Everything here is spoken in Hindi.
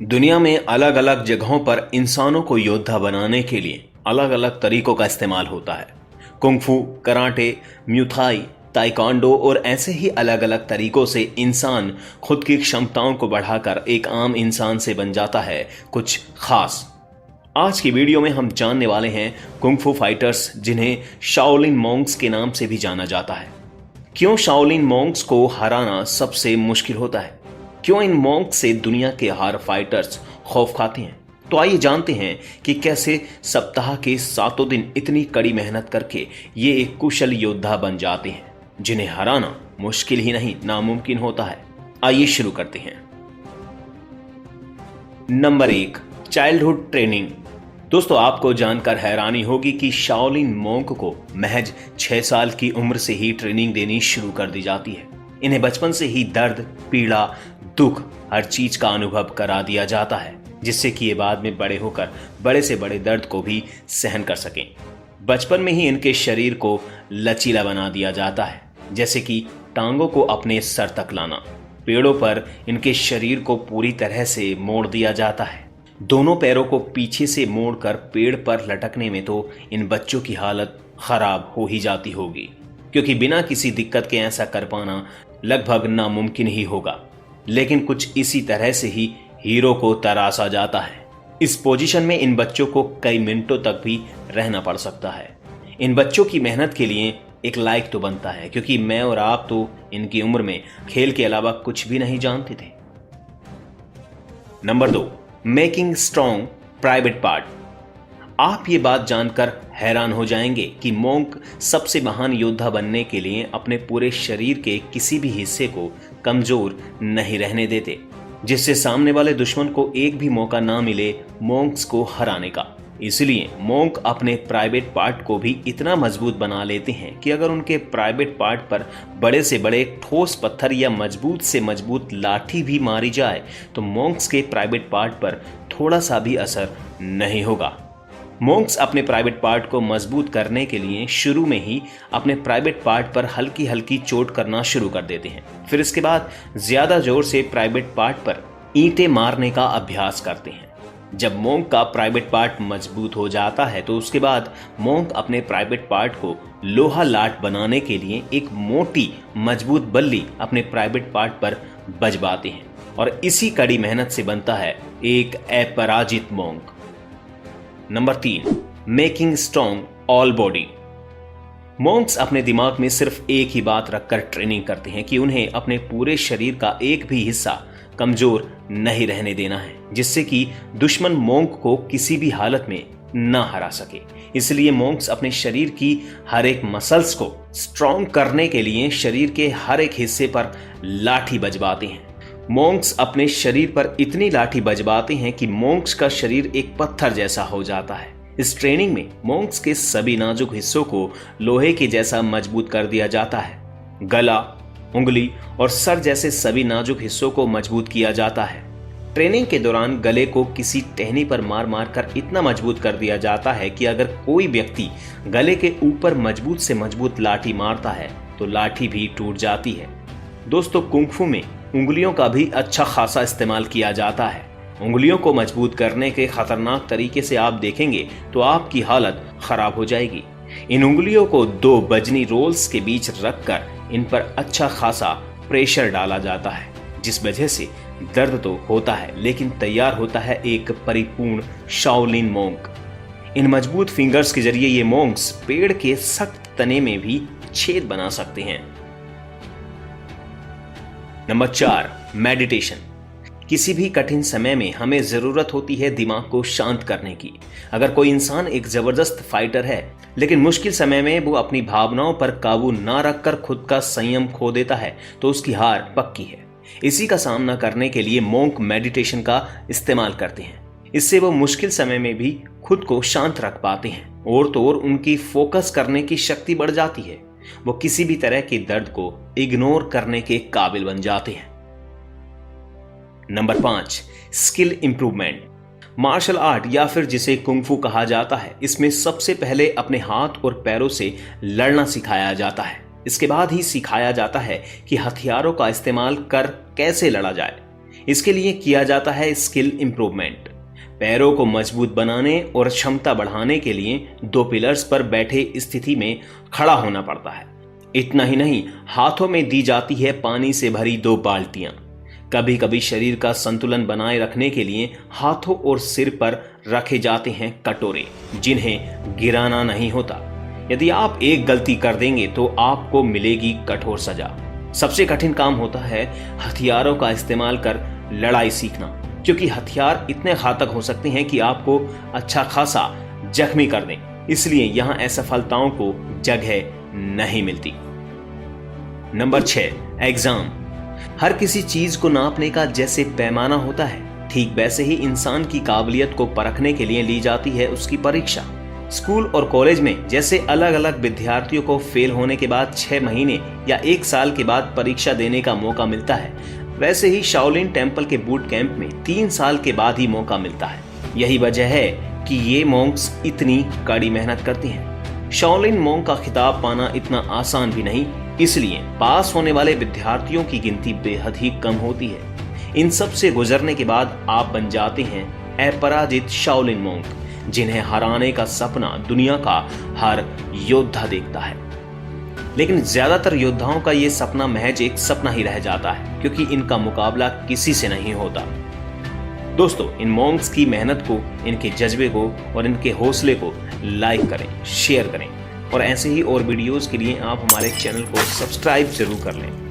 दुनिया में अलग अलग जगहों पर इंसानों को योद्धा बनाने के लिए अलग अलग तरीकों का इस्तेमाल होता है। कुंग-फू, कराटे, म्यूथाई, ताइक्वांडो और ऐसे ही अलग अलग तरीकों से इंसान खुद की क्षमताओं को बढ़ाकर एक आम इंसान से बन जाता है कुछ खास। आज की वीडियो में हम जानने वाले हैं कुंग-फू फाइटर्स, जिन्हें शाओलिन मॉन्क्स के नाम से भी जाना जाता है। क्यों शाओलिन मॉन्क्स को हराना सबसे मुश्किल होता है? क्यों इन मॉन्क से दुनिया के हर फाइटर्स खौफ खाते हैं? तो आइए जानते हैं कि कैसे सप्ताह के 7 दिन इतनी कड़ी मेहनत करके ये एक कुशल योद्धा बन जाते हैं, जिन्हें हराना मुश्किल ही नहीं नामुमकिन होता है। आइए शुरू करते हैं। Number 1, childhood training. दोस्तों, आपको जानकर हैरानी होगी कि शाओलिन मॉन्क को महज 6 साल की उम्र से ही ट्रेनिंग देनी शुरू कर दी जाती है। इन्हें बचपन से ही दर्द, पीड़ा, दुख, हर चीज का अनुभव करा दिया जाता है, जिससे कि ये बाद में बड़े होकर बड़े से बड़े दर्द को भी सहन कर सकें। बचपन में ही इनके शरीर को लचीला बना दिया जाता है, जैसे कि टांगों को अपने सर तक लाना। पेड़ों पर इनके शरीर को पूरी तरह से मोड़ दिया जाता है। दोनों पैरों को पीछे से मोड़कर पेड़ पर लटकने में तो इन बच्चों की हालत खराब हो ही जाती होगी, क्योंकि बिना किसी दिक्कत के ऐसा कर पाना लगभग नामुमकिन ही होगा। लेकिन कुछ इसी तरह से ही हीरो को तराशा जाता है। इस पोजीशन में इन बच्चों को कई मिनटों तक भी रहना पड़ सकता है। इन बच्चों की मेहनत के लिए एक लाइक तो बनता है, क्योंकि मैं और आप तो इनकी उम्र में खेल के अलावा कुछ भी नहीं जानते थे। Number 2, making strong private part. आप ये बात जानकर हैरान हो जाएंगे कि मॉन्क सबसे महान योद्धा बनने के लिए अपने पूरे शरीर के किसी भी हिस्से को कमजोर नहीं रहने देते, जिससे सामने वाले दुश्मन को एक भी मौका ना मिले मॉन्क्स को हराने का। इसलिए मॉन्क अपने प्राइवेट पार्ट को भी इतना मजबूत बना लेते हैं कि अगर उनके प्राइवेट पार्ट पर बड़े से बड़े ठोस पत्थर या मजबूत से मजबूत लाठी भी मारी जाए तो मॉन्क्स के प्राइवेट पार्ट पर थोड़ा सा भी असर नहीं होगा। मॉन्क्स अपने प्राइवेट पार्ट को मजबूत करने के लिए शुरू में ही अपने प्राइवेट पार्ट पर हल्की हल्की चोट करना शुरू कर देते हैं। फिर इसके बाद ज्यादा जोर से प्राइवेट पार्ट पर ईंटें मारने का अभ्यास करते हैं। जब मॉन्क का प्राइवेट पार्ट मजबूत हो जाता है तो उसके बाद मॉन्क अपने प्राइवेट पार्ट को लोहा लाट बनाने के लिए एक मोटी मजबूत बल्ली अपने प्राइवेट पार्ट पर बजवाते हैं, और इसी कड़ी मेहनत से बनता है एक अपराजित monk. Number 3, making strong all body. Monks अपने दिमाग में सिर्फ एक ही बात रखकर ट्रेनिंग करते हैं कि उन्हें अपने पूरे शरीर का एक भी हिस्सा कमजोर नहीं रहने देना है, जिससे कि दुश्मन मॉन्क को किसी भी हालत में ना हरा सके। इसलिए मॉन्क्स अपने शरीर की हर एक मसल्स को स्ट्रॉन्ग करने के लिए शरीर के हर एक हिस्से पर लाठी बजवाते हैं। मॉन्क्स अपने शरीर पर इतनी लाठी बजवाते हैं कि मॉन्क्स का शरीर एक पत्थर जैसा हो जाता है। इस ट्रेनिंग में मॉन्क्स के सभी नाजुक हिस्सों को लोहे के जैसा मजबूत कर दिया जाता है। गला, उंगली और सर जैसे सभी नाजुक हिस्सों को मजबूत किया जाता है। ट्रेनिंग के दौरान गले को किसी टहनी पर मार मार कर इतना मजबूत कर दिया जाता है कि अगर कोई व्यक्ति गले के ऊपर मजबूत से मजबूत लाठी मारता है तो लाठी भी टूट जाती है। दोस्तों, कुंग-फू में उंगलियों का भी अच्छा खासा इस्तेमाल किया जाता है। उंगलियों को मजबूत करने के खतरनाक तरीके से आप देखेंगे तो आपकी हालत खराब हो जाएगी। इन उंगलियों को 2 बजनी रोल्स के बीच रखकर इन पर अच्छा खासा प्रेशर डाला जाता है, जिस वजह से दर्द तो होता है लेकिन तैयार होता है एक परिपूर्ण शाओलिन मॉन्क। इन मजबूत फिंगर्स के जरिए ये मॉन्क्स पेड़ के सख्त तने में भी छेद बना सकते हैं। Number 4, meditation. किसी भी कठिन समय में हमें जरूरत होती है दिमाग को शांत करने की। अगर कोई इंसान एक जबरदस्त फाइटर है लेकिन मुश्किल समय में वो अपनी भावनाओं पर काबू ना रखकर खुद का संयम खो देता है तो उसकी हार पक्की है। इसी का सामना करने के लिए मॉन्क मेडिटेशन का इस्तेमाल करते हैं। इससे वो मुश्किल समय में भी खुद को शांत रख पाते हैं, और तो और उनकी फोकस करने की शक्ति बढ़ जाती है। वो किसी भी तरह के दर्द को इग्नोर करने के काबिल बन जाते हैं। Number 5, skill improvement. Martial art या फिर जिसे कुंग-फू कहा जाता है, इसमें सबसे पहले अपने हाथ और पैरों से लड़ना सिखाया जाता है। इसके बाद ही सिखाया जाता है कि हथियारों का इस्तेमाल कर कैसे लड़ा जाए। इसके लिए किया जाता है स्किल इंप्रूवमेंट। पैरों को मजबूत बनाने और क्षमता बढ़ाने के लिए 2 पिलर्स पर बैठे स्थिति में खड़ा होना पड़ता है। इतना ही नहीं, हाथों में दी जाती है पानी से भरी 2 बाल्टियां। कभी कभी शरीर का संतुलन बनाए रखने के लिए हाथों और सिर पर रखे जाते हैं कटोरे, जिन्हें गिराना नहीं होता। यदि आप एक गलती कर देंगे तो आपको मिलेगी कठोर सजा। सबसे कठिन काम होता है हथियारों का इस्तेमाल कर लड़ाई सीखना, क्योंकि हथियार इतने घातक हो सकते हैं कि आपको अच्छा खासा जख्मी कर दें। इसलिए यहां असफलताओं को जगह नहीं मिलती। Number 6, exam. हर किसी चीज को नापने का जैसे पैमाना होता है, ठीक वैसे ही इंसान की काबिलियत को परखने के लिए ली जाती है उसकी परीक्षा। स्कूल और कॉलेज में जैसे अलग अलग विद्यार्थियों को फेल होने के बाद 6 महीने या 1 साल के बाद परीक्षा देने का मौका मिलता है, वैसे ही शाओलिन टेम्पल के बूट कैंप में 3 साल के बाद ही मौका मिलता है। यही वजह है कि ये मॉन्क्स इतनी कड़ी मेहनत करती हैं। शाओलिन मॉन्क का खिताब पाना इतना आसान भी नहीं, इसलिए पास होने वाले विद्यार्थियों की गिनती बेहद ही कम होती है। इन सब से गुजरने के बाद आप बन जाते हैं अपराजित शाओलिन मॉन्क, जिन्हें हराने का सपना दुनिया का हर योद्धा देखता है। लेकिन ज्यादातर योद्धाओं का ये सपना महज एक सपना ही रह जाता है, क्योंकि इनका मुकाबला किसी से नहीं होता। दोस्तों, इन मॉन्क्स की मेहनत को, इनके जज्बे को और इनके हौसले को लाइक करें, शेयर करें और ऐसे ही और वीडियोस के लिए आप हमारे चैनल को सब्सक्राइब जरूर कर लें।